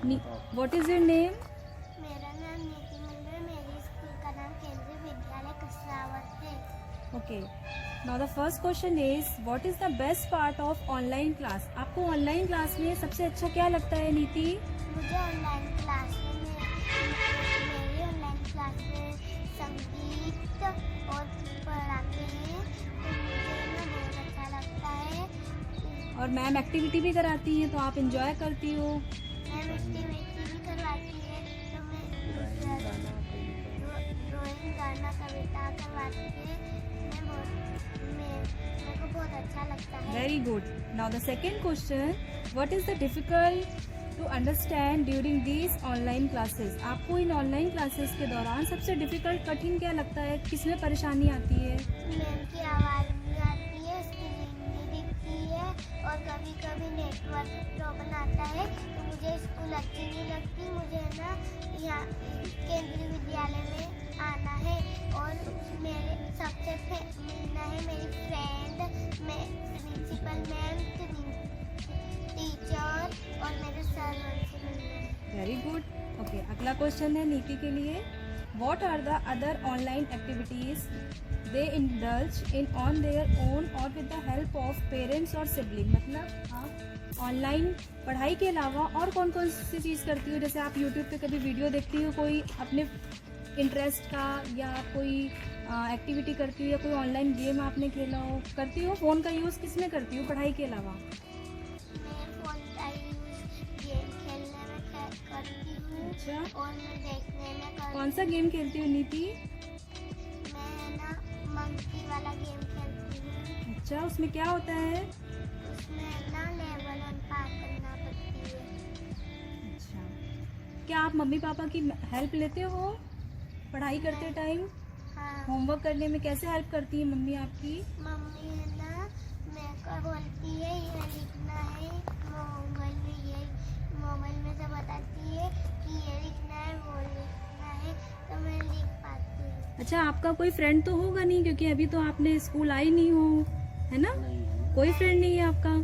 What is your name? मेरा नाम नीति मंडल, मेरे स्कूल का नाम केंद्रीय विद्यालय कसरावत है। Okay, now the first question is what is the best part of online class? आपको ऑनलाइन क्लास में सबसे अच्छा क्या लगता है नीति? मुझे ऑनलाइन क्लास में मेरी ऑनलाइन क्लास में संगीत और पढ़ाते हैं तो मुझे ना बहुत अच्छा लगता है। और मैम एक्टिविटी भी कराती हैं तो आप इंजॉय करती हो? मैम एक्टिविटी भी करवाती है तो मैं ड्राइंग, गाना, कविता करवाती है। मेरे को बहुत अच्छा लगता है। Very good. Now the second question, what is the difficult to understand during these online classes? आपको इन ऑनलाइन क्लासेस के दौरान सबसे डिफिकल्ट कठिन क्या लगता है? किसमें परेशानी आती है? मैम की आवाज़ नहीं आती है, स्क्रीन नहीं दिखती है और कभी कभी नेटवर्क प्रॉब्लम आता है तो मुझे स्कूल अच्छी नहीं लगती। मुझे ना यहाँ केंद्रीय विद्यालय में आना है और मेरे सबसे मिलना है मेरी फ्रेंड, प्रिंसिपल मैम, टीचर और मेरे सर से मिलना है। Very good. ओके, अगला क्वेश्चन है नीति के लिए। What are the other online activities they indulge in on their own or with the help of parents or sibling? मतलब आप ऑनलाइन पढ़ाई के अलावा और कौन कौन सी चीज़ करती हो? जैसे आप यूट्यूब पे कभी वीडियो देखती हो कोई अपने इंटरेस्ट का, या कोई एक्टिविटी करती हो, या कोई ऑनलाइन गेम आपने खेला हो, करती हो? फ़ोन का यूज़ किस में करती हो पढ़ाई के अलावा? मैं फोन का यूज गेम खेलने में करती हूँ। अच्छा, और मैं देखने में करती कौन सा गेम खेलती हो नीति? मैं ना मंकी वाला गेम खेलती हूँ। अच्छा, उसमें क्या होता है? उसमें ना लेवल 1 पार करना पड़ती है। अच्छा, क्या आप मम्मी पापा की हेल्प लेते हो पढ़ाई करते टाइम? हाँ, होमवर्क करने में कैसे हेल्प करती है मम्मी आपकी? मम्मी है ना मेरे को बोलती है ये लिखना है, मोबाइल में से बताती है कि ये लिखना है, वो लिखना है तो मैं लिख पाती हूँ। अच्छा, आपका कोई फ्रेंड तो होगा नहीं, क्योंकि अभी तो आपने स्कूल आई नहीं हो, है ना? कोई फ्रेंड नहीं है आपका,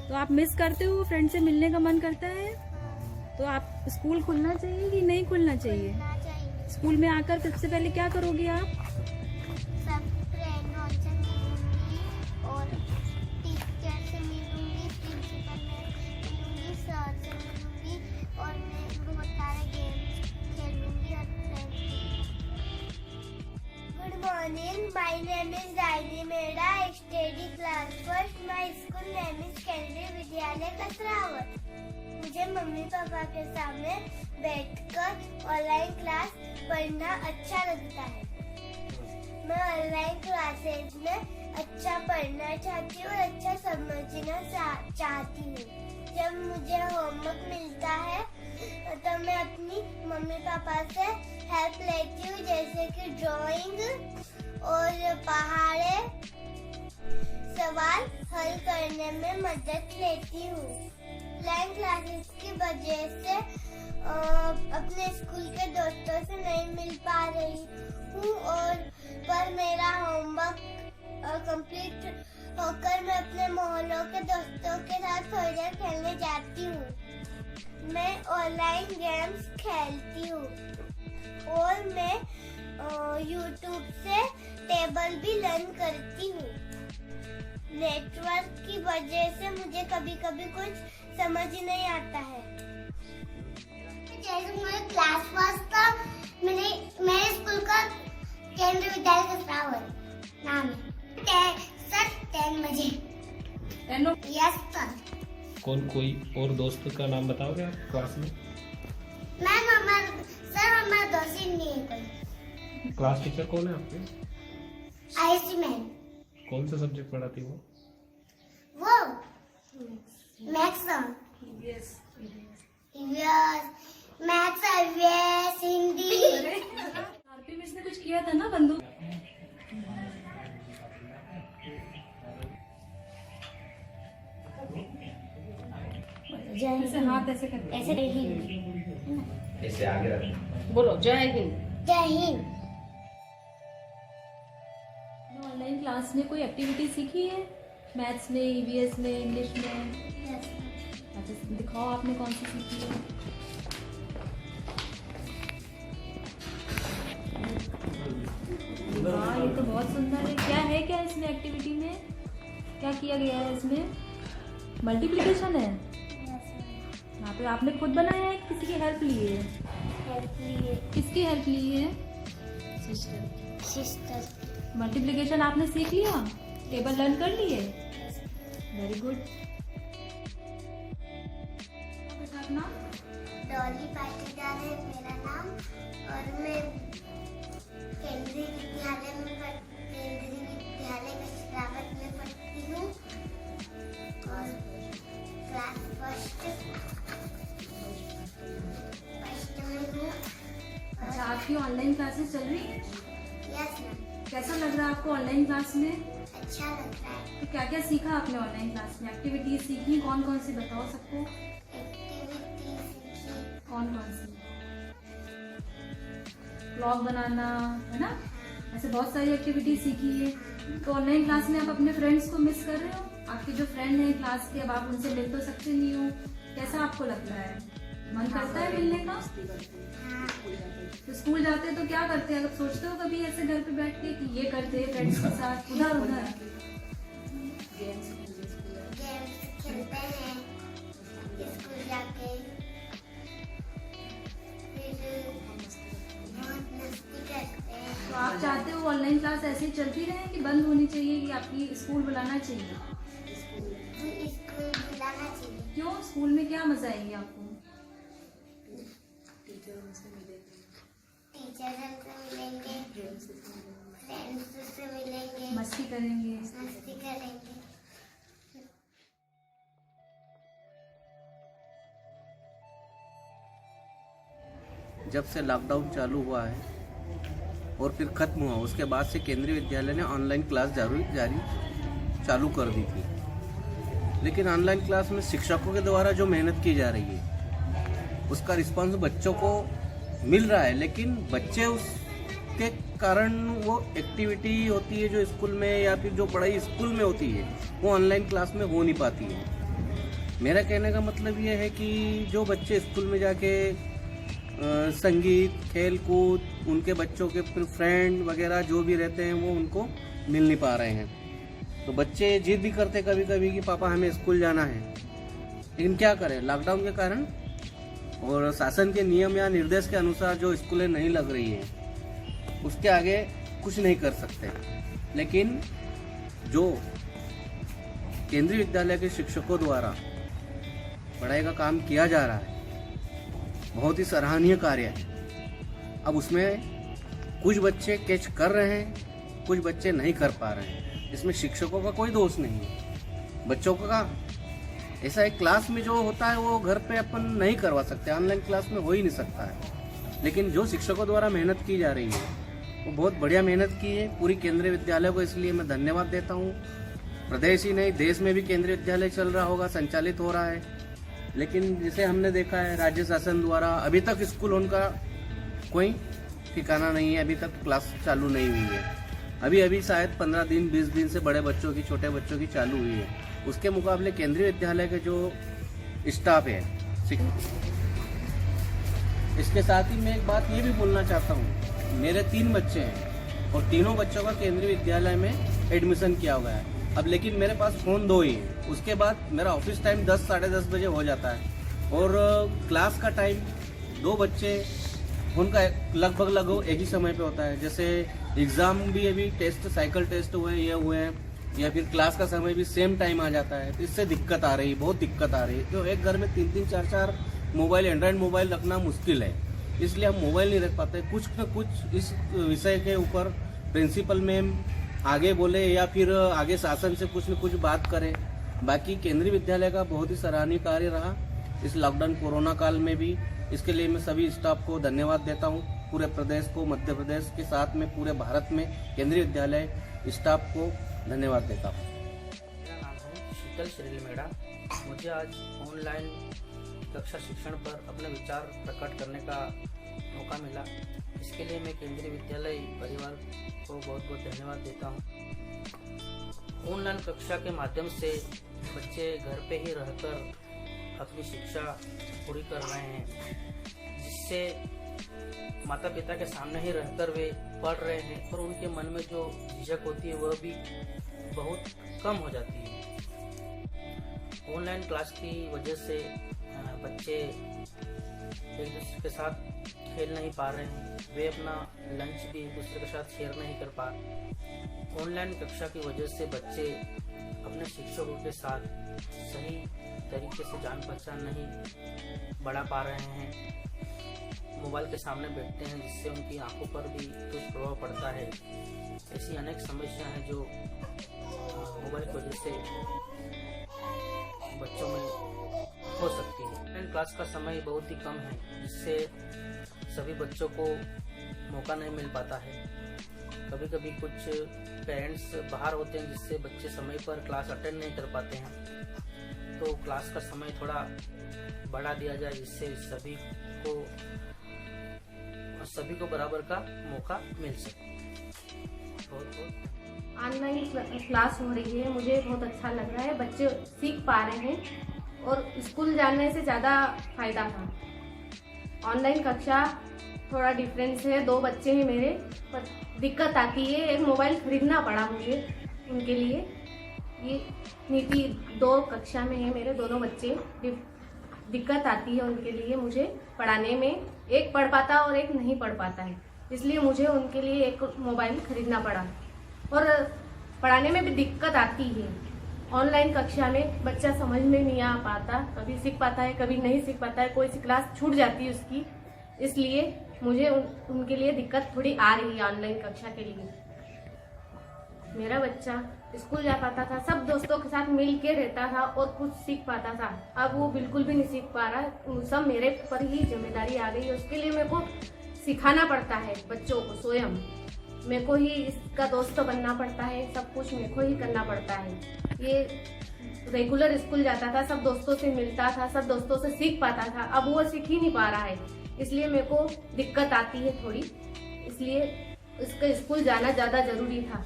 तो आप मिस करते हो? फ्रेंड से मिलने का मन करता है? तो आप स्कूल खुलना चाहिए कि नहीं खुलना चाहिए? ना चाहिए। स्कूल में आकर सबसे पहले क्या करोगे आप? सब फ्रेंडों से मिलूंगी और टीचर से मिलूंगी, प्रिंसिपल मैम से मिलूंगी, सर से मिलूंगी और मैं बहुत सारे गेम्स खेलूंगी और good morning, my name is Raini मेरा, study class first, my school name is Kendriya Vidyalaya Kasrawad. मुझे मम्मी पापा के सामने बैठकर ऑनलाइन क्लास पढ़ना अच्छा लगता है। मैं ऑनलाइन क्लासेस में अच्छा पढ़ना चाहती हूँ और अच्छा समझना चाहती हूँ। जब मुझे होमवर्क मिलता है तो मैं अपनी मम्मी पापा से हेल्प लेती हूँ, जैसे कि ड्राइंग और पहाड़े सवाल हल करने में मदद लेती हूँ। ऑनलाइन क्लासेस की वजह से अपने स्कूल के दोस्तों से नहीं मिल पा रही हूँ और पर मेरा होमवर्क कंप्लीट होकर मैं अपने मोहल्लों के दोस्तों के साथ थोड़ी देर खेलने जाती हूँ। मैं ऑनलाइन गेम्स खेलती हूँ और मैं यूट्यूब से टेबल भी लर्न करती हूँ। नेटवर्क की वजह से मुझे कभी कभी कुछ समझ नहीं आता है। जैसे मेरा क्लास फर्स्ट था, मेरे स्कूल का केंद्रीय विद्यालय कसरावत नाम है। सर 10 बजे। Yes sir. कोई और दोस्त का नाम बताओगे आप क्लास में? मैम हमारा दोस्त ही नहीं है कोई। क्लास टीचर कौन है आपके? IC ma'am. कौन सा सब्जेक्ट पढ़ाती हो? वो maths maths, EVS, Hindi. RP miss ने कुछ किया था ना बंदूक? ऐसे हाथ ऐसे करके ऐसे हिंद। ऐसे आगे रख। बोलो जय हिंद। जय हिंद। ऑनलाइन क्लास में कोई एक्टिविटी सीखी है? मैथ्स में, ईवीएस में, इंग्लिश में? अच्छा, दिखाओ आपने कौन सी सीखी है। तो बहुत सुंदर है। क्या इसमें एक्टिविटी में क्या किया गया है? इसमें मल्टीप्लिकेशन है। यहाँ पे आपने खुद बनाया है, किसी की हेल्प ली है? किसकी हेल्प ली है? सिस्टर। मल्टीप्लिकेशन आपने सीख लिया, टेबल लर्न कर लिए, वेरी गुड। अपना डॉली पाटीदार है मेरा नाम और मैं केंद्रीय विद्यालय कचरावत में पढ़ती हूँ और क्लास फर्स्ट में हूँ। अच्छा, आपकी ऑनलाइन क्लासेस चल रही है? Yes ma'am. कैसा लग रहा है आपको ऑनलाइन क्लास में? अच्छा लग रहा है। तो क्या क्या सीखा आपने ऑनलाइन क्लास में? एक्टिविटीज सीखी, कौन कौन सी बताओ सबको? एक्टिविटी सीखी। कौन कौन सी? ब्लॉग बनाना, है ना? ऐसे बहुत सारी एक्टिविटी सीखी है। तो ऑनलाइन क्लास में आप अपने फ्रेंड्स को मिस कर रहे हो? आपके जो फ्रेंड हैं क्लास के, अब आप उनसे मिल तो सकते नहीं हो, कैसा आपको लगता है? मन करता है मिलने का? तो स्कूल जाते तो क्या करते हैं? अगर सोचते हो कभी ऐसे घर पे बैठ के कि ये करते हैं फ्रेंड्स के साथ उधर उधर? गेम्स खेलते हैं स्कूल जाके, फिर बहुत मस्ती करते हैं। तो आप चाहते हो ऑनलाइन क्लास ऐसे ही चलती रहे कि बंद होनी चाहिए, कि आपकी स्कूल बुलाना चाहिए? स्कूल बुलाना चाहिए। क्यों? स्कूल में क्या मजा आएगी आपको? टीचर से मिलेंगे, फ्रेंड्स से मिलेंगे, मस्ती करेंगे। जब से लॉकडाउन चालू हुआ है और फिर ख़त्म हुआ, उसके बाद से केंद्रीय विद्यालय ने ऑनलाइन क्लास जारी चालू कर दी थी। लेकिन ऑनलाइन क्लास में शिक्षकों के द्वारा जो मेहनत की जा रही है उसका रिस्पांस बच्चों को मिल रहा है, लेकिन बच्चे उसके कारण वो एक्टिविटी होती है जो स्कूल में या फिर जो पढ़ाई स्कूल में होती है वो ऑनलाइन क्लास में हो नहीं पाती है। मेरा कहने का मतलब ये है कि जो बच्चे स्कूल में जाके संगीत, खेल कूद, उनके बच्चों के फिर फ्रेंड वगैरह जो भी रहते हैं वो उनको मिल नहीं पा रहे हैं। तो बच्चे जिद भी करते कभी कभी कि पापा हमें स्कूल जाना है, लेकिन क्या करें, लॉकडाउन के कारण और शासन के नियम या निर्देश के अनुसार जो स्कूलें नहीं लग रही है उसके आगे कुछ नहीं कर सकते। लेकिन जो केंद्रीय विद्यालय के शिक्षकों द्वारा पढ़ाई का काम किया जा रहा है बहुत ही सराहनीय कार्य है। अब उसमें कुछ बच्चे कैच कर रहे हैं, कुछ बच्चे नहीं कर पा रहे हैं, इसमें शिक्षकों का कोई दोष नहीं है, बच्चों का। ऐसा एक क्लास में जो होता है वो घर पे अपन नहीं करवा सकते, ऑनलाइन क्लास में हो ही नहीं सकता है। लेकिन जो शिक्षकों द्वारा मेहनत की जा रही है वो बहुत बढ़िया मेहनत की है पूरी केंद्रीय विद्यालय को, इसलिए मैं धन्यवाद देता हूँ। प्रदेश ही नहीं, देश में भी केंद्रीय विद्यालय चल रहा होगा, संचालित हो रहा है। लेकिन जिसे हमने देखा है राज्य शासन द्वारा अभी तक स्कूल उनका कोई ठिकाना नहीं है, अभी तक क्लास चालू नहीं हुई है। अभी शायद 15 दिन 20 दिन से बड़े बच्चों की, छोटे बच्चों की चालू हुई है। उसके मुकाबले केंद्रीय विद्यालय के जो स्टाफ है, इसके साथ ही मैं एक बात ये भी बोलना चाहता हूँ, मेरे 3 बच्चे हैं और तीनों बच्चों का केंद्रीय विद्यालय में एडमिशन किया हुआ है। अब लेकिन मेरे पास फ़ोन 2 ही है, उसके बाद मेरा ऑफिस टाइम 10 साढ़े 10 बजे हो जाता है और क्लास का टाइम 2 बच्चे उनका लगभग एक ही समय पे होता है। जैसे एग्ज़ाम भी अभी टेस्ट, साइकिल टेस्ट हुए हैं, ये हुए हैं, या फिर क्लास का समय भी सेम टाइम आ जाता है। तो इससे दिक्कत आ रही है, बहुत दिक्कत आ रही है। तो एक घर में 3-3 4-4 मोबाइल, एंड्रॉयड मोबाइल रखना मुश्किल है, इसलिए हम मोबाइल नहीं रख पाते। कुछ न कुछ इस विषय के ऊपर प्रिंसिपल मैम आगे बोले या फिर आगे शासन से कुछ न कुछ बात करें। बाकी केंद्रीय विद्यालय का बहुत ही सराहनीय कार्य रहा इस लॉकडाउन कोरोना काल में भी। इसके लिए मैं सभी स्टाफ को धन्यवाद देता हूँ, पूरे प्रदेश को, मध्य प्रदेश के साथ में पूरे भारत में केंद्रीय विद्यालय स्टाफ को धन्यवाद देता हूँ। मेरा नाम है शीतल श्रील मेड़ा। मुझे आज ऑनलाइन कक्षा शिक्षण पर अपने विचार प्रकट करने का मौका मिला। इसके लिए मैं केंद्रीय विद्यालय परिवार को बहुत बहुत धन्यवाद देता हूँ। ऑनलाइन कक्षा के माध्यम से बच्चे घर पे ही रहकर अपनी शिक्षा पूरी कर रहे हैं, जिससे माता पिता के सामने ही रहकर वे पढ़ रहे हैं और उनके मन में जो झिझक होती है वह भी बहुत कम हो जाती है। ऑनलाइन क्लास की वजह से बच्चे एक दूसरे के साथ खेल नहीं पा रहे हैं, वे अपना लंच भी एक दूसरे के साथ शेयर नहीं कर पा रहे। ऑनलाइन कक्षा की वजह से बच्चे अपने शिक्षकों के साथ सही तरीके से जान पहचान नहीं बढ़ा पा रहे हैं, मोबाइल के सामने बैठते हैं जिससे उनकी आंखों पर भी दुष्प्रभाव पड़ता है। ऐसी अनेक समस्या हैं जो मोबाइल की वजह से बच्चों में हो सकती है। ऑनलाइन क्लास का समय बहुत ही कम है जिससे सभी बच्चों को मौका नहीं मिल पाता है। कभी कभी कुछ पेरेंट्स बाहर होते हैं जिससे बच्चे समय पर क्लास अटेंड नहीं कर पाते हैं, तो क्लास का समय थोड़ा बढ़ा दिया जाए जिससे सभी को बराबर का मौका मिल सके। ऑनलाइन क्लास हो रही है, मुझे बहुत अच्छा लग रहा है, बच्चे सीख पा रहे हैं और स्कूल जाने से ज़्यादा फायदा था। ऑनलाइन कक्षा थोड़ा डिफरेंस है, 2 बच्चे हैं मेरे, पर दिक्कत आती है, एक मोबाइल खरीदना पड़ा मुझे उनके लिए। ये नीति 2 कक्षा में है मेरे दोनों बच्चे, दिक्कत आती है उनके लिए मुझे पढ़ाने में, एक पढ़ पाता और एक नहीं पढ़ पाता है, इसलिए मुझे उनके लिए एक मोबाइल खरीदना पड़ा और पढ़ाने में भी दिक्कत आती है। ऑनलाइन कक्षा में बच्चा समझ में नहीं आ पाता, कभी सीख पाता है कभी नहीं सीख पाता है, कोई सी क्लास छूट जाती है उसकी, इसलिए मुझे उनके लिए दिक्कत थोड़ी आ रही है ऑनलाइन कक्षा के लिए। मेरा बच्चा स्कूल जा पाता था, सब दोस्तों के साथ मिल के रहता था और कुछ सीख पाता था, अब वो बिल्कुल भी नहीं सीख पा रहा, सब मेरे पर ही जिम्मेदारी आ गई है। उसके लिए मेरे को सिखाना पड़ता है बच्चों को, स्वयं मेरे को ही इसका दोस्त बनना पड़ता है, सब कुछ मेरे को ही करना पड़ता है। ये रेगुलर स्कूल जाता था, सब दोस्तों से मिलता था, सब दोस्तों से सीख पाता था, अब वो सीख ही नहीं पा रहा है, इसलिए मेरे को दिक्कत आती है थोड़ी, इसलिए इसका स्कूल जाना ज़्यादा ज़रूरी था।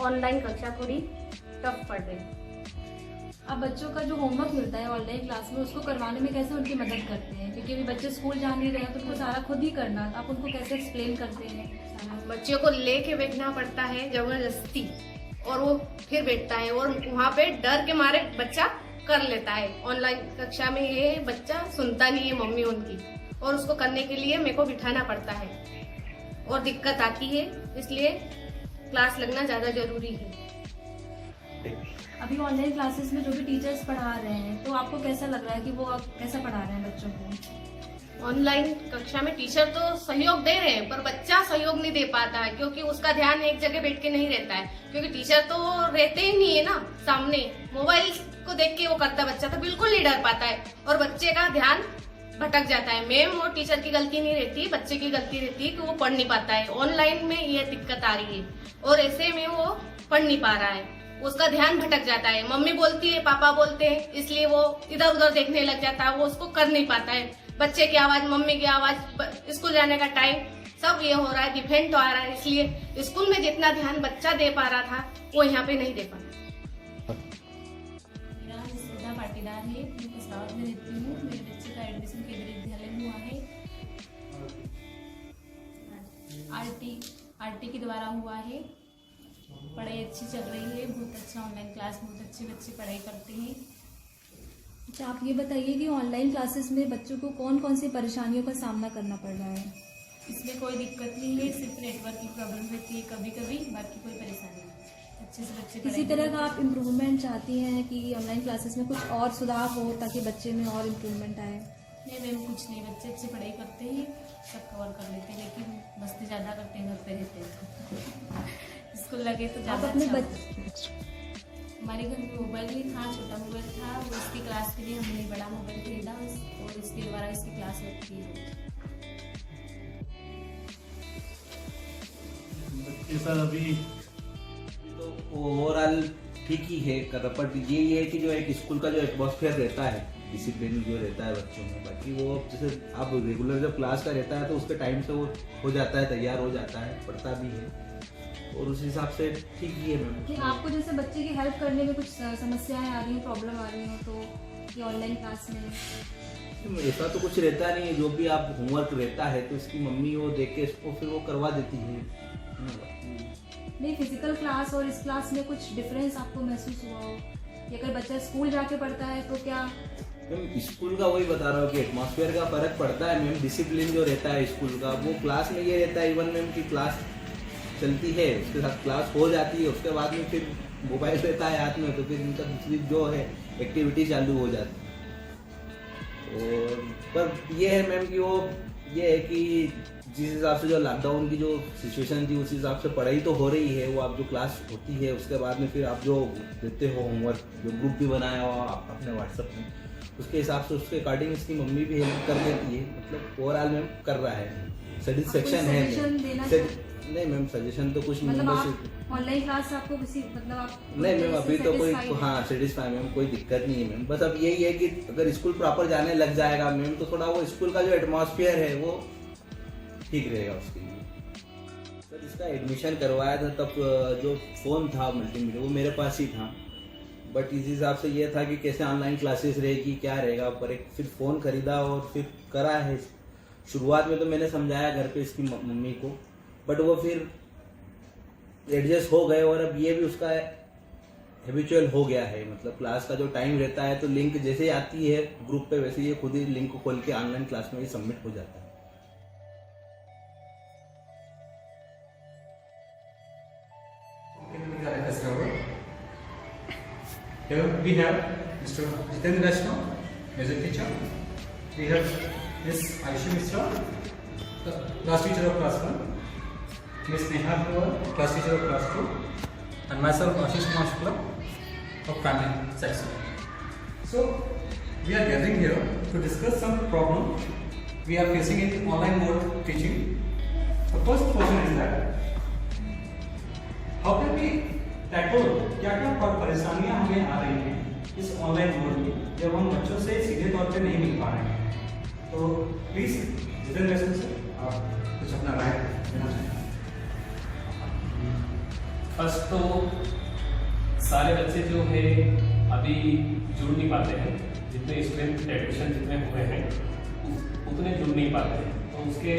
ऑनलाइन कक्षा थोड़ी टफ पड़ रही। अब बच्चों का जो होमवर्क मिलता है ऑनलाइन क्लास में, उसको करवाने में कैसे उनकी मदद करते हैं, क्योंकि अभी बच्चे स्कूल जा नहीं रहे हैं तो उनको सारा खुद ही करना, आप उनको कैसे एक्सप्लेन करते हैं? बच्चों को लेके बैठना पड़ता है जबरदस्ती, और वो फिर बैठता है और वहाँ पे डर के मारे बच्चा कर लेता है। ऑनलाइन कक्षा में ये बच्चा सुनता नहीं है मम्मी उनकी, और उसको करने के लिए मेरे को बिठाना पड़ता है और दिक्कत आती है, इसलिए क्लास लगना ज़्यादा जरूरी है। अभी ऑनलाइन क्लासेस में जो भी टीचर्स पढ़ा रहे हैं, तो आपको कैसा लग रहा है कि वो अब कैसा पढ़ा रहे हैं बच्चों को? ऑनलाइन कक्षा में टीचर तो सहयोग दे रहे हैं, पर बच्चा सहयोग नहीं दे पाता है, क्योंकि उसका ध्यान एक जगह बैठ के नहीं रहता है, क्योंकि टीचर तो रहते ही नहीं है ना सामने, मोबाइल को देख के वो करता बच्चा, तो बिल्कुल नहीं डर पाता है और बच्चे का ध्यान भटक जाता है। मैम और टीचर की गलती नहीं रहती, बच्चे की गलती रहती है कि वो पढ़ नहीं पाता है। ऑनलाइन में ये दिक्कत आ रही है और ऐसे में वो पढ़ नहीं पा रहा है, उसका ध्यान भटक जाता है, मम्मी बोलती है पापा बोलते हैं, इसलिए वो इधर उधर देखने लग जाता है, वो उसको कर नहीं पाता है। बच्चे की आवाज, मम्मी की आवाज, स्कूल जाने का टाइम, सब ये हो रहा है, डिफरेंट तो आ रहा है, इसलिए स्कूल में जितना ध्यान बच्चा दे पा रहा था वो यहाँ पे नहीं दे पा रहा। मेरा नाम सुधा पाटीदार है, मैं कुशवाहा में रहती हूँ। मेरे बच्चे का एडमिशन केंद्रीय विद्यालय में हुआ है, आरटी के द्वारा हुआ है। पढ़ाई अच्छी चल रही है, बहुत अच्छा ऑनलाइन क्लास, बहुत अच्छे बच्चे पढ़ाई करते हैं। अच्छा, आप ये बताइए कि ऑनलाइन क्लासेस में बच्चों को कौन कौन सी परेशानियों का सामना करना पड़ रहा है? इसमें कोई दिक्कत नहीं है, सिर्फ नेटवर्क की प्रॉब्लम रहती है कभी कभी, बाकी कोई परेशानी नहीं। अच्छे से बच्चे किसी तरह का आप इम्प्रूवमेंट चाहती हैं कि ऑनलाइन क्लासेस में कुछ और सुधार हो ताकि बच्चे में और इम्प्रूवमेंट आए? नहीं मैम, कुछ नहीं, बच्चे अच्छी पढ़ाई करते हैं, सब कवर कर लेते हैं, लेकिन मस्ती ज़्यादा करते हैं, घर पे रहते हैं। स्कूल लगे तो ज़्यादा अच्छा। हमारे घर में मोबाइल भी था, छोटा मोबाइल था, वो इसकी क्लास के लिए हमने बड़ा मोबाइल खरीदा और इसके द्वारा इसकी क्लास लगती है। सर अभी तो ओवरऑल ठीक ही है, पर ये है कि जो एक स्कूल का जो एटमॉस्फेयर रहता है, डिसिप्लिन जो रहता है बच्चों में, बाकी वो जैसे अब रेगुलर जब क्लास का रहता है तो उसके टाइम से वो हो जाता है, तैयार हो जाता है, पढ़ता भी है और उस हिसाब से ठीक ही है मैम। कि आपको जैसे बच्चे की हेल्प करने में कुछ समस्याएं आ रही हैं, प्रॉब्लम आ रही हैं, तो ये ऑनलाइन क्लास में ऐसा तो कुछ रहता नहीं है, जो भी आप होमवर्क रहता है तो इसकी मम्मी वो देख के इसको फिर वो करवा देती है। नहीं, फिजिकल क्लास और इस क्लास में कुछ डिफरेंस आपको महसूस हुआ हो, कि अगर बच्चा स्कूल जाके पढ़ता है तो क्या? मैम स्कूल का वही बता रहा हूँ कि एटमॉस्फेयर का फर्क पड़ता है मैम, डिसिप्लिन जो रहता है स्कूल का वो क्लास में ये रहता है। इवन मैम की क्लास चलती है, उसके साथ क्लास हो जाती है, उसके बाद में फिर मोबाइल रहता है हाथ में, तो फिर इनका दूसरी जो है एक्टिविटी चालू हो जाती है। और पर ये है मैम कि वो ये है कि जिस हिसाब से जो लॉकडाउन की जो सिचुएशन थी उस हिसाब से पढ़ाई तो हो रही है। वो आप जो क्लास होती है उसके बाद में फिर आप जो देते हो होमवर्क, जो ग्रुप भी बनाया हो आप अपने व्हाट्सएप में, उसके हिसाब से उसके अकॉर्डिंग इसकी मम्मी भी हेल्प कर देती है। मतलब ओवरऑल मैम कर रहा है, सेटिस्फेक्शन है। नहीं मैम सजेशन तो कुछ नहीं, बस ऑनलाइन क्लास आपको किसी मतलब आप नहीं मैम अभी तो कोई सेटिस्फाई मैम कोई दिक्कत नहीं है मैम। बस अब यही है कि अगर स्कूल प्रॉपर जाने लग जाएगा मैम तो थोड़ा वो स्कूल का जो एटमॉस्फेयर है वो ठीक रहेगा उसके लिए। सर इसका एडमिशन करवाया था तब जो फ़ोन था मल्टीमीडिया वो मेरे पास ही था, बट इस हिसाब से ये था कि कैसे ऑनलाइन क्लासेस रहेगी क्या रहेगा, पर एक फिर फ़ोन खरीदा और फिर करा है। शुरुआत में तो मैंने समझाया घर पे इसकी मम्मी को, बट वो फिर एडजस्ट हो गए और अब ये भी उसका हैबिचुअल हो गया है। मतलब क्लास का जो टाइम रहता है तो लिंक जैसे ही आती है ग्रुप पे वैसे ये खुद ही लिंक को खोल के ऑनलाइन क्लास में ये सबमिट हो जाता है। Here we have Mr. Jitendra Rashno, music teacher. We have Miss Aishi Mishra, the class teacher of class 1. Miss Neha Pawar, class teacher of class 2. And myself, Ashish Kumar Shukla, of primary section. So, we are gathering here to discuss some problem we are facing in online mode teaching. The first question is that, how can we tackle क्या क्या परेशानियां हमें आ रही हैं इस online mode में जब हम बच्चों से सीधे तौर पे नहीं मिल पा रहे हैं। तो प्लीज जितेंद्र से आप कुछ अपना राय देना चाहें। फर्स्ट तो सारे बच्चे जो है अभी जुड़ नहीं पाते हैं, जितने स्टूडेंट एडमिशन जितने हुए हैं उतने जुड़ नहीं पाते हैं। तो उसके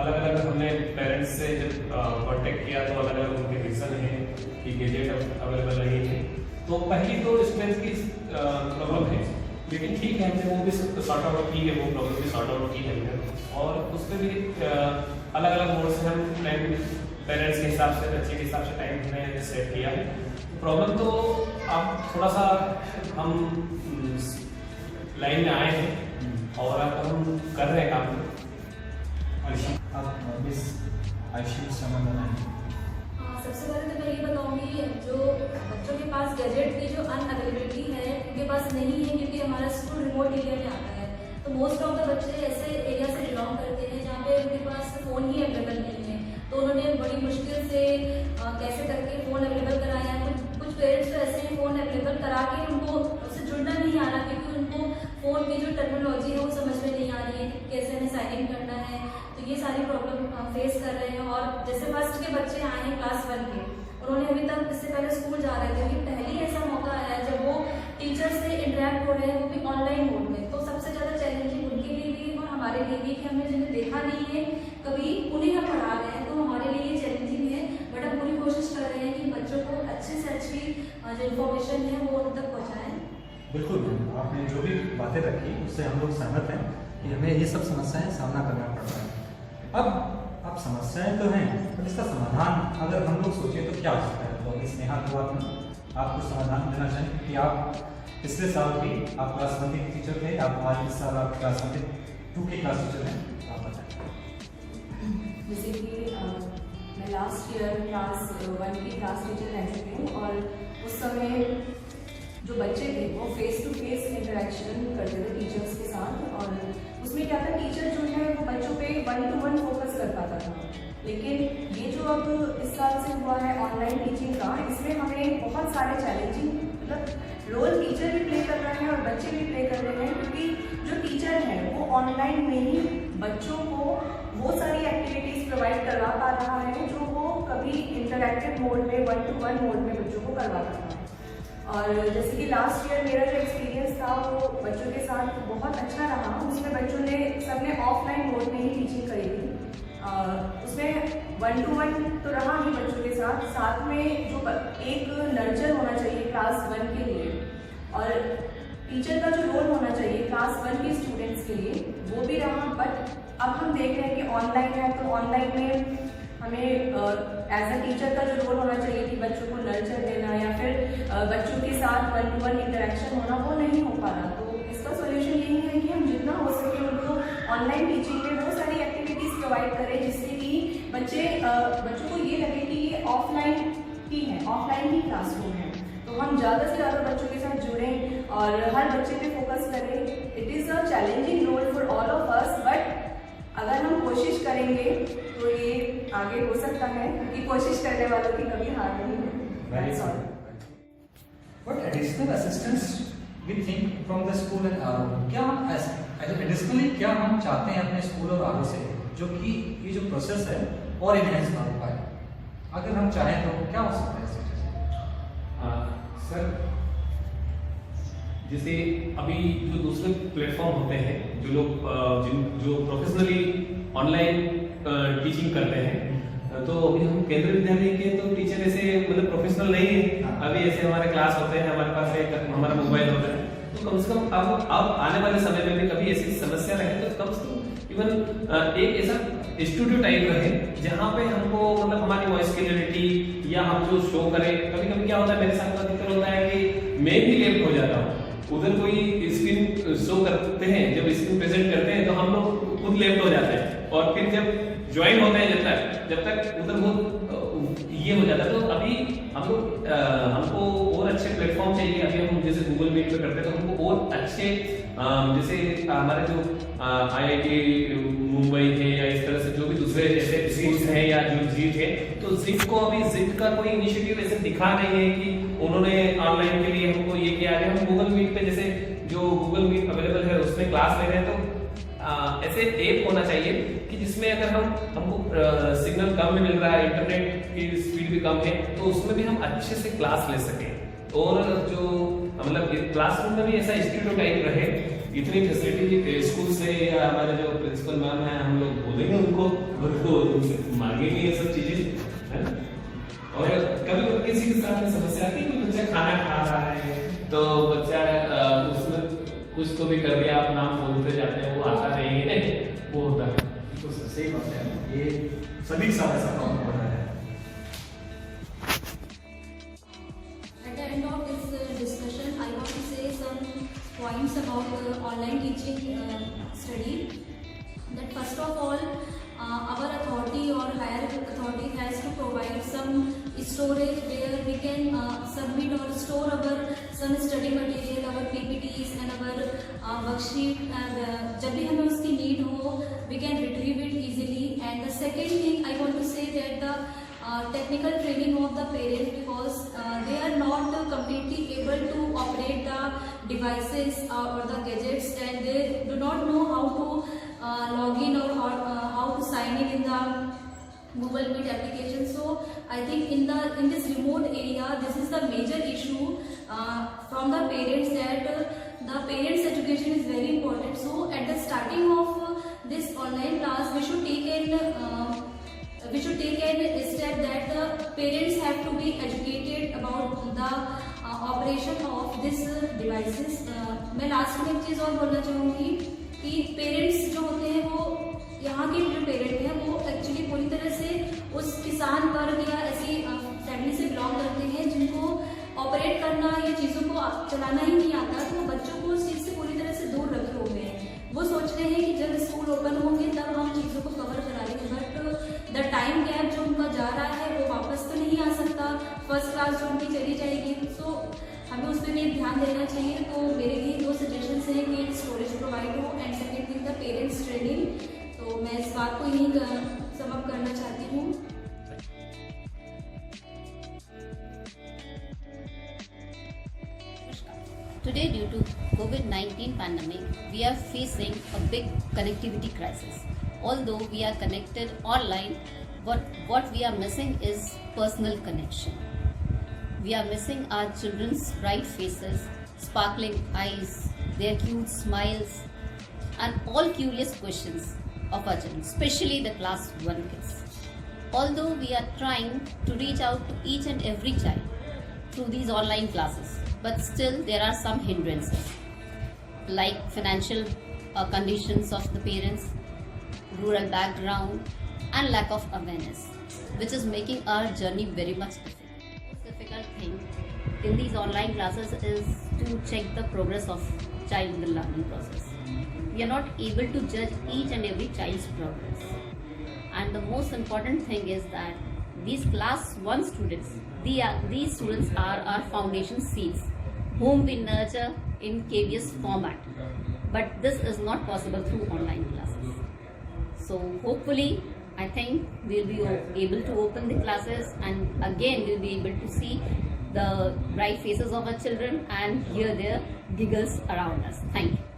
अलग अलग हमने पेरेंट्स से जब कॉन्टेक्ट किया तो अलग अलग उनके रीज़न है कि गैजेट अवेलेबल नहीं है। तो पहली तो स्टूडेंट्स की प्रॉब्लम है, लेकिन ठीक है हमने वो भी सॉर्ट आउट की है, वो प्रॉब्लम भी सॉर्ट आउट की है और उस पर भी अलग अलग मोड से हम टाइम पेरेंट्स के हिसाब से बच्चे के हिसाब से टाइम हमने सेट किया है। प्रॉब्लम तो अब थोड़ा सा हम लाइन में आए हैं और अब हम कर रहे हैं काम। आप मिस आयशी समझ बनाएंगे। सबसे पहले तो मैं ये बताऊंगी जो बच्चों के पास गैजेट की जो अनअवेलेबिलिटी है उनके पास नहीं है, क्योंकि हमारा स्कूल रिमोट एरिया में आता है। तो मोस्ट ऑफ द बच्चे ऐसे एरिया से बिलोंग करते हैं जहाँ पे उनके पास फ़ोन ही अवेलेबल नहीं है। तो उन्होंने बड़ी मुश्किल से कैसे करके फ़ोन अवेलेबल कराया है। कुछ पेरेंट्स तो ऐसे हैं फ़ोन अवेलेबल करा के उनको उससे जुड़ना नहीं आ रहा, क्योंकि उनको फ़ोन की जो टेक्नोलॉजी है वो समझ में नहीं आ रही है कि कैसे हमें साइन इन करना है। तो ये सारी प्रॉब्लम हम फेस कर रहे हैं। और जैसे फर्स्ट के बच्चे आए हैं क्लास 1 के, उन्होंने अभी तक इससे पहले स्कूल जा रहे थे, ये पहले ही ऐसा मौका आया जब वो टीचर से इंटरेक्ट हो रहे हैं, वो भी ऑनलाइन मोड में। तो सबसे ज़्यादा चैलेंजिंग उनके लिए भी और हमारे लिए भी कि हमने जिन्हें देखा नहीं है कभी उन्हें हम पढ़ा रहे हैं, तो हमारे लिए ये चैलेंजिंग है। बट हम पूरी कोशिश कर रहे हैं कि बच्चों को अच्छे से अच्छी जो इन्फॉर्मेशन है वो उन तक पहुँचाएँ। बिल्कुल मैम, आपने जो भी बातें रखी उससे हम लोग सहमत हैं कि हमें ये सब समस्याएं सामना करना पड़ रहा है। अब समस्याएं तो हैं, पर इसका समाधान अगर हम लोग सोचें तो क्या हो सकता है। तो इस नेहा को आप कुछ समाधान देना चाहें कि आप पिछले साल भी आप क्लास 1 के टीचर थे, आप आज इस साल आप क्लास 2 के क्लास टीचर हैं, आप बताएं। जैसे कि मैं लास्ट ईयर क्लास 1 की क्लास टीचर रह चुकी हूँ और उस समय जो बच्चे थे वो फेस टू फेस इंटरेक्शन करते थे टीचर्स के साथ। और उसमें क्या था, टीचर जो है वो बच्चों पे 1-to-1 फोकस कर पाता था। लेकिन ये जो अब इस साल से हुआ है ऑनलाइन टीचिंग का, इसमें हमें बहुत सारे चैलेंजिंग मतलब रोल टीचर भी प्ले कर रहे हैं और बच्चे भी प्ले कर रहे हैं, क्योंकि जो टीचर है वो ऑनलाइन में ही बच्चों को वो सारी एक्टिविटीज़ प्रोवाइड करवा पा रहा है जो वो कभी इंटरैक्टिव मोड में 1-to-1 मोड में बच्चों को करवाता था। और जैसे कि लास्ट ईयर मेरा जो एक्सपीरियंस था वो बच्चों के साथ बहुत अच्छा रहा। उसमें बच्चों ने सबने ऑफलाइन मोड में ही टीचिंग करी थी। उसमें 1-to-1 तो रहा ही बच्चों के साथ, साथ में जो एक नर्चर होना चाहिए क्लास 1 के लिए और टीचर का जो रोल होना चाहिए क्लास 1 के स्टूडेंट्स के लिए वो भी रहा। बट अब हम देख रहे हैं कि ऑनलाइन है, तो ऑनलाइन में हमें एज अ टीचर का जो रोल होना चाहिए कि बच्चों को नर्चर देना या फिर बच्चों के साथ 1-to-1 इंटरेक्शन होना, वो नहीं हो पा रहा। तो इसका सोल्यूशन यही है कि हम जितना हो सके उनको ऑनलाइन टीचिंग में बहुत सारी एक्टिविटीज़ प्रोवाइड करें जिससे कि बच्चों को ये लगे कि ये ऑफलाइन ही है, ऑफलाइन ही क्लासरूम है। तो हम ज़्यादा से ज़्यादा बच्चों के साथ जुड़ें और हर बच्चे पे फोकस करें। It is a challenging role for all of us, but अगर हम कोशिश करेंगे तो ये आगे हो सकता है, क्योंकि कोशिश करने वालों की कभी हार नहीं है। What additional assistance we think from the school and RO? क्या एडिशनली क्या हम चाहते हैं अपने स्कूल और RO से जो कि ये जो प्रोसेस है और इनहेंस ना हो पाए? अगर हम चाहें तो क्या हो सकता है इस वजह से? सर, जैसे अभी जो दूसरे प्लेटफॉर्म होते हैं, जो लोग जो प्रोफेशनली ऑनलाइन टीचिंग करते हैं, तो अभी हम केंद्रीय विद्यालय के तो टीचर ऐसे मतलब प्रोफेशनल नहीं है। अभी ऐसे हमारे क्लास होते हैं, हमारे पास एक हमारा मोबाइल होता है, तो कम से कम अब आने वाले समय में भी कभी ऐसी समस्या रहे तो कम से कम इवन एक ऐसा स्टूडियो टाइप रहे जहाँ पे हमको मतलब हमारी वॉइस क्लियरिटी या हम जो शो करें। कभी कभी क्या होता है, मेरे साथ दिक्कत होता है कि मैं भी लेफ्ट हो जाता हूँ। उधर कोई स्क्रीन शो करते हैं, जब स्क्रीन प्रेजेंट करते हैं तो हम लोग खुद लेफ्ट हो जाते हैं और फिर जब ज्वाइन होते हैं जब तक उधर वो ये हो जाता है। तो अभी हमको और अच्छे प्लेटफॉर्म चाहिए। अभी हम जैसे गूगल मीट पे करते हैं तो हमको और अच्छे जैसे हमारे जो IIT मुंबई है या इस तरह से जो भी दूसरे ऐसे स्कूल्स हैं या जो जीत है, तो जिट को अभी जिट का कोई इनिशिएटिव ऐसे दिखा नहीं है कि उन्होंने ऑनलाइन के लिए हमको ये किया है। हम गूगल मीट पे जैसे जो गूगल मीट अवेलेबल है उसमें क्लास ले रहे हैं, तो ऐसे ऐप होना चाहिए कि जिसमें अगर हमको सिग्नल कम में मिल रहा है, इंटरनेट की स्पीड भी कम है, तो उसमें भी हम अच्छे से क्लास ले सकें। और जो मतलब क्लासरूम में भी ऐसा स्टूडियो टाइप रहे, इतनी फैसिलिटी स्कूल से या हमारे जो प्रिंसिपल मैम है हम लोग बोलेंगे उनको मांगेंगे ये सब चीजें, है ना। और कभी किसी के साथ में समस्या आती है, कोई बच्चा खाना खा रहा है तो बच्चा उसमें कुछ तो भी कर दिया, आप नाम बोलते जाते हैं, वो आता नहीं है, वो होता है। तो सही बात है, ये सभी साथ ऐसा काम हो रहा है। At the end of this discussion, I want to say some points about online teaching study. That first of all, our authority or higher authority has to provide some storage where we can submit or store our some study material, our PPTs and our worksheet, and जब भी हमें उसकी need हो, we can retrieve it easily. And the second thing I want to say that the technical training of the parents, because they are not completely able to operate the devices or the gadgets, and they do not know how to log in or how to sign in the Google Meet application. So I think in this remote area, this is the major issue from the parents, that the parents' education is very important. So at the starting of this online class, we should take a step that the parents have to be educated about the operation of this devices. मैं last में एक चीज़ और बोलना चाहूँगी कि parents जो होते हैं वो यहाँ के जो पेरेंट हैं वो एक्चुअली पूरी तरह से उस किसान वर्ग या ऐसी फैमिली से बिलोंग करते हैं जिनको ऑपरेट करना या चीज़ों को चलाना ही नहीं आता, तो बच्चों को उस चीज़ से पूरी तरह से दूर रखे हुए हैं। वो सोच रहे हैं कि जब स्कूल ओपन होंगे तब हम चीज़ों को कवर करा लेंगे, बट द टाइम गैप जो उनका जा रहा है वो वापस तो नहीं आ सकता। फर्स्ट क्लास जो उनकी चली जाएगी, तो हमें उस पर भी ध्यान देना चाहिए। तो मेरे लिए 2 सजेशंस हैं कि स्टोरेज प्रोवाइड हो, and second thing the parents training. तो मैं इस बात को यहीं समअप करना चाहती हूँ। Today, due to COVID-19 pandemic, we are facing a big connectivity crisis. Although we are connected online, what we are missing is personal connection. we are missing our children's bright faces, sparkling eyes, their cute smiles, and all curious questions of our children, especially the class 1 kids. Although we are trying to reach out to each and every child through these online classes, but still there are some hindrances like financial conditions of the parents, rural background, and lack of awareness, which is making our journey very much difficult. The most difficult thing in these online classes is to check the progress of child in the learning process. We are not able to judge each and every child's progress. And the most important thing is that these class 1 students, these students are our foundation seeds, whom we nurture in KVS format. But this is not possible through online classes. So hopefully, I think we'll be able to open the classes, and again we'll be able to see the bright faces of our children and hear their giggles around us. Thank you.